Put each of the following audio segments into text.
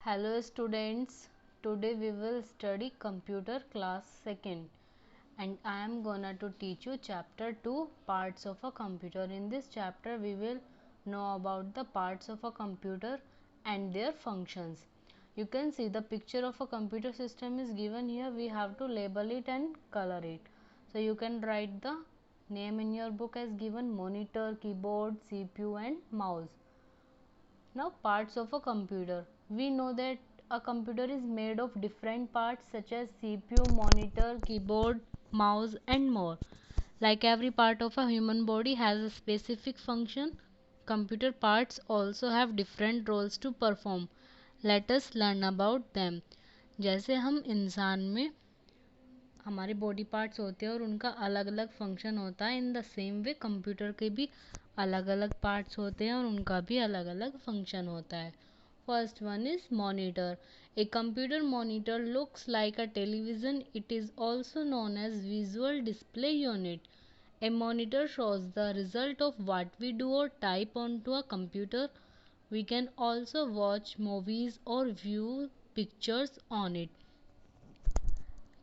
Hello students, today we will study computer class 2nd and I am gonna to teach you chapter 2 parts of a computer. In this chapter we will know about the parts of a computer and their functions. You can see the picture of a computer system is given here. We have to label it and color it. So you can write the name in your book as given: monitor, keyboard, CPU and mouse. Now parts of a computer. We know that a computer is made of different parts such as CPU, monitor, keyboard, mouse and more. Like every part of a human body has a specific function, computer parts also have different roles to perform. Let us learn about them. जैसे हम इंसान में हमारे body parts होते हैं और उनका अलग अलग फंक्शन होता है, in the same way computer के भी अलग अलग पार्ट्स होते हैं और उनका भी अलग अलग फंक्शन होता है. First one is monitor. A computer monitor looks like a television. It is also known as visual display unit. A monitor shows the result of what we do or type onto a computer. We can also watch movies or view pictures on it.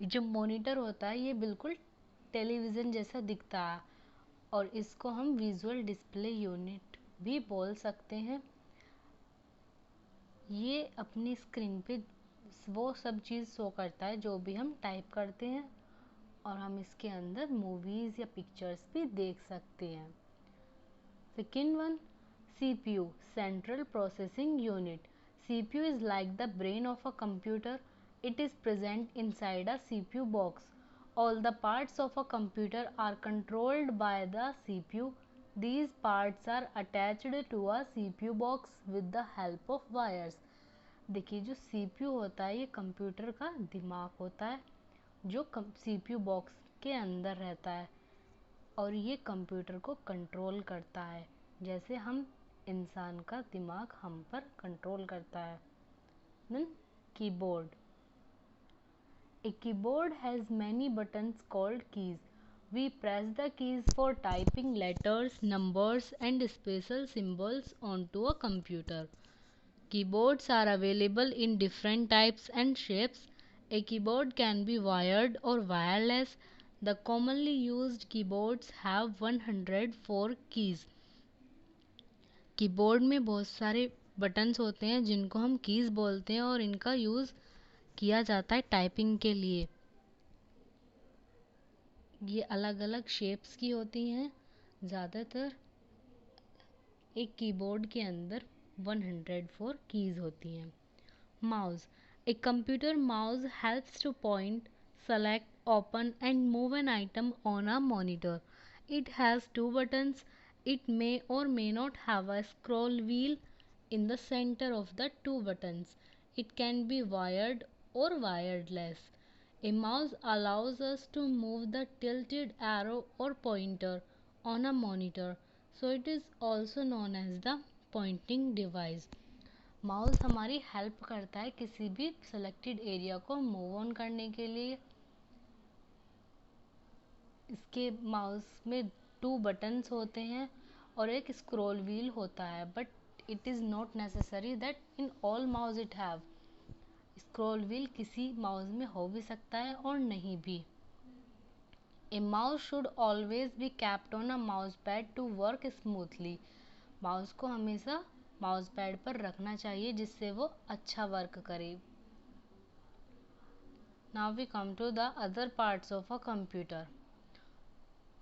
जो monitor होता है ये बिल्कुल television जैसा दिखता है और इसको हम विजुअल डिस्प्ले यूनिट भी बोल सकते हैं. ये अपनी स्क्रीन पे वो सब चीज़ शो करता है जो भी हम टाइप करते हैं और हम इसके अंदर मूवीज़ या पिक्चर्स भी देख सकते हैं. Second one, CPU, central processing unit. CPU is like the brain of a computer. It is present inside a CPU box. All the parts of a computer are controlled by the CPU. These parts are attached to a CPU box with the help of wires. देखिए जो CPU होता है ये computer का दिमाग होता है जो CPU बॉक्स के अंदर रहता है और ये कंप्यूटर को कंट्रोल करता है जैसे हम इंसान का दिमाग हम पर कंट्रोल करता है. Then keyboard. A keyboard has many buttons called keys. We press the keys for typing letters, numbers and special symbols onto a computer. Keyboards are available in different types and shapes. A keyboard can be wired or wireless. The commonly used keyboards have 104 keys. Keyboard में बहुत सारे buttons होते हैं जिनको हम keys बोलते हैं और इनका यूज़ किया जाता है टाइपिंग के लिए. ये अलग अलग शेप्स की होती हैं. ज़्यादातर एक कीबोर्ड के अंदर 104 कीज़ होती हैं. Mouse. A computer mouse helps two point, select, open and move an item on a monitor. It has two buttons. It may or may not have a scroll wheel in the center of the two buttons. It can be wired or wireless. A mouse allows us to move the tilted arrow or pointer on a monitor, so it is also known as the pointing device. Mouse हमारी help करता है किसी भी selected area को move on करने के लिए. इसके माउस में 2 बटन्स होते हैं और एक स्क्रॉल व्हील होता है, but it is not necessary that in all mouse it have. Scroll wheel किसी माउस में हो भी सकता है और नहीं भी. A mouse should always be kept on a mouse pad to work smoothly. Mouse को हमेशा माउस पैड पर रखना चाहिए जिससे वो अच्छा वर्क करे. Now we come to the other parts of a computer.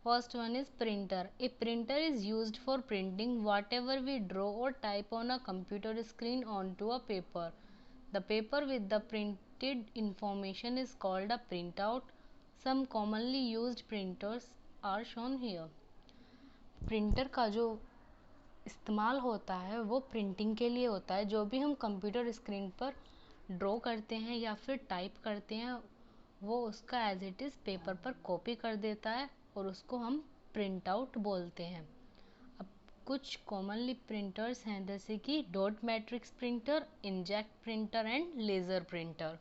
First one is printer. A printer is used for printing whatever we draw or type on a computer screen onto a paper. The paper with the printed information is called a printout. Some commonly used printers are shown here. Printer का जो इस्तेमाल होता है वो printing के लिए होता है. जो भी हम कंप्यूटर स्क्रीन पर ड्रॉ करते हैं या फिर टाइप करते हैं वो उसका एज इट इज़ पेपर पर कॉपी कर देता है और उसको हम प्रिंट आउट बोलते हैं. अब कुछ कॉमनली प्रिंटर्स हैं जैसे कि dot matrix printer, inkjet printer and laser printer.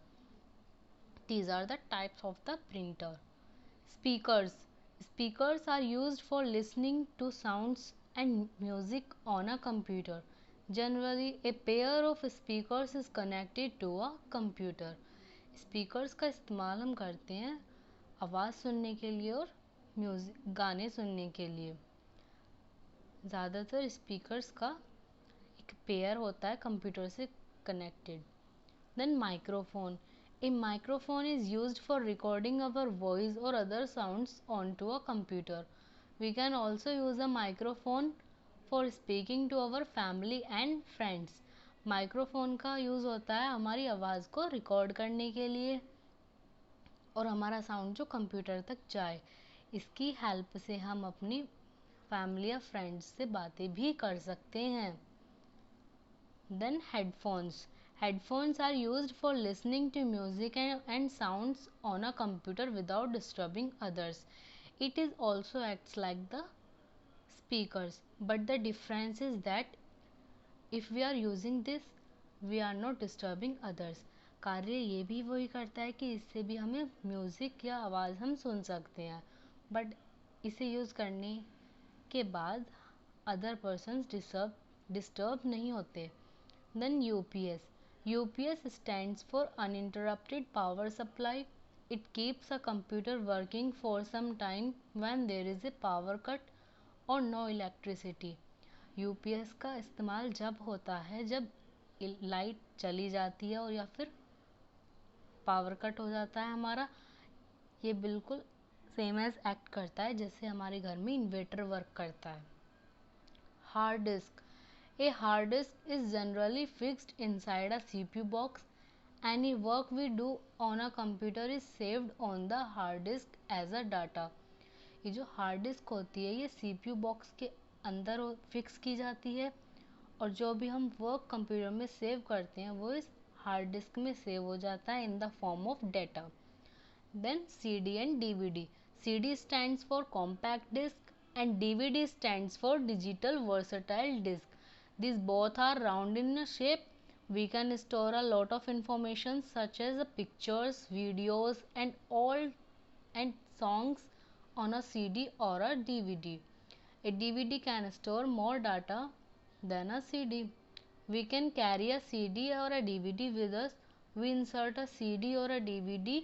These are the types of the printer. Speakers. Speakers are used for listening to sounds and music on a computer. Generally, a pair of speakers is connected to a computer. Speakers का इस्तेमाल हम करते हैं आवाज़ सुनने के लिए और म्यूज़िक गाने सुनने के लिए। ज़्यादातर स्पीकर्स का एक पेयर होता है कंप्यूटर से connected. Then microphone. A microphone is used for recording our voice or other sounds onto a computer. We can also use a microphone for speaking to our family and friends. Microphone का use होता है हमारी आवाज़ को record करने के लिए और हमारा साउंड जो कंप्यूटर तक जाए। इसकी हेल्प से हम अपनी फैमिली या फ्रेंड्स से बातें भी कर सकते हैं। Then headphones. Headphones are used for listening to music and sounds on a computer without disturbing others. It is also acts like the speakers, but the difference is that if we are using this, we are not disturbing others. कार्य ये भी वही करता है कि इससे भी हमें म्यूज़िक या आवाज़ हम सुन सकते हैं, बट इसे यूज़ करने के बाद अदर पर्सन्स डिस्टर्ब नहीं होते। Then UPS. UPS stands for uninterrupted power supply. It keeps a computer working for some time when there is a power cut or no electricity. UPS का इस्तेमाल जब होता है जब लाइट चली जाती है और या फिर पावर कट हो जाता है हमारा। ये बिल्कुल सेम एज एक्ट करता है जैसे हमारे घर में इन्वर्टर वर्क करता है। Hard disk. A hard disk is generally fixed inside a CPU box. Any work we do on a computer is saved on the hard disk as a data. ये जो हार्ड डिस्क होती है ये CPU box के अंदर fix की जाती है और जो भी हम वर्क कंप्यूटर में सेव करते हैं वो इस हार्ड डिस्क में सेव हो जाता है in the form of data. Then CD and DVD. CD stands for compact disc and DVD stands for digital versatile disc. These both are round in shape. We can store a lot of information such as pictures, videos and songs on a CD or a DVD. A DVD can store more data than a CD. We can carry a CD or a DVD with us. We insert a CD or a DVD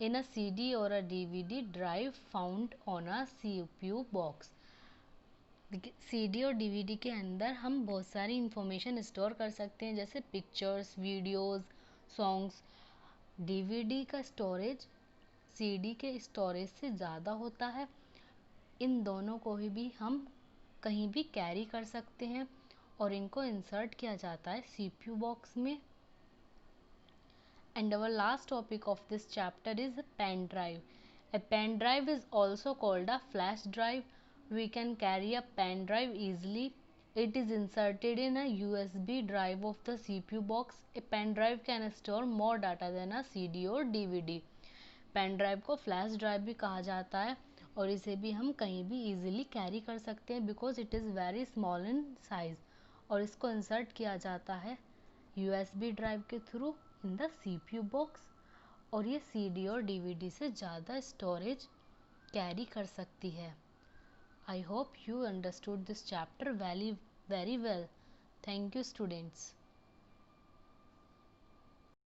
in a CD or a DVD drive found on a CPU box. CD और DVD के अंदर हम बहुत सारी information store कर सकते हैं जैसे पिक्चर्स, वीडियोस, सॉन्ग्स। DVD का स्टोरेज CD के स्टोरेज से ज़्यादा होता है। इन दोनों को भी हम कहीं भी कैरी कर सकते हैं और इनको इंसर्ट किया जाता है CPU बॉक्स में। And our last topic of this chapter is a pen drive. A pen drive is also called a flash drive. We can carry a pen drive easily. It is inserted in a USB drive of the CPU box. A pen drive can store more data than a CD or DVD. Pen drive को flash drive भी कहा जाता है और इसे भी हम कहीं भी इजीली कैरी कर सकते हैं because it is very small in size और इसको इंसर्ट किया जाता है USB ड्राइव के through in the CPU box और ये CD और DVD से ज़्यादा स्टोरेज कैरी कर सकती है। I hope you understood this chapter very well. Thank you, students.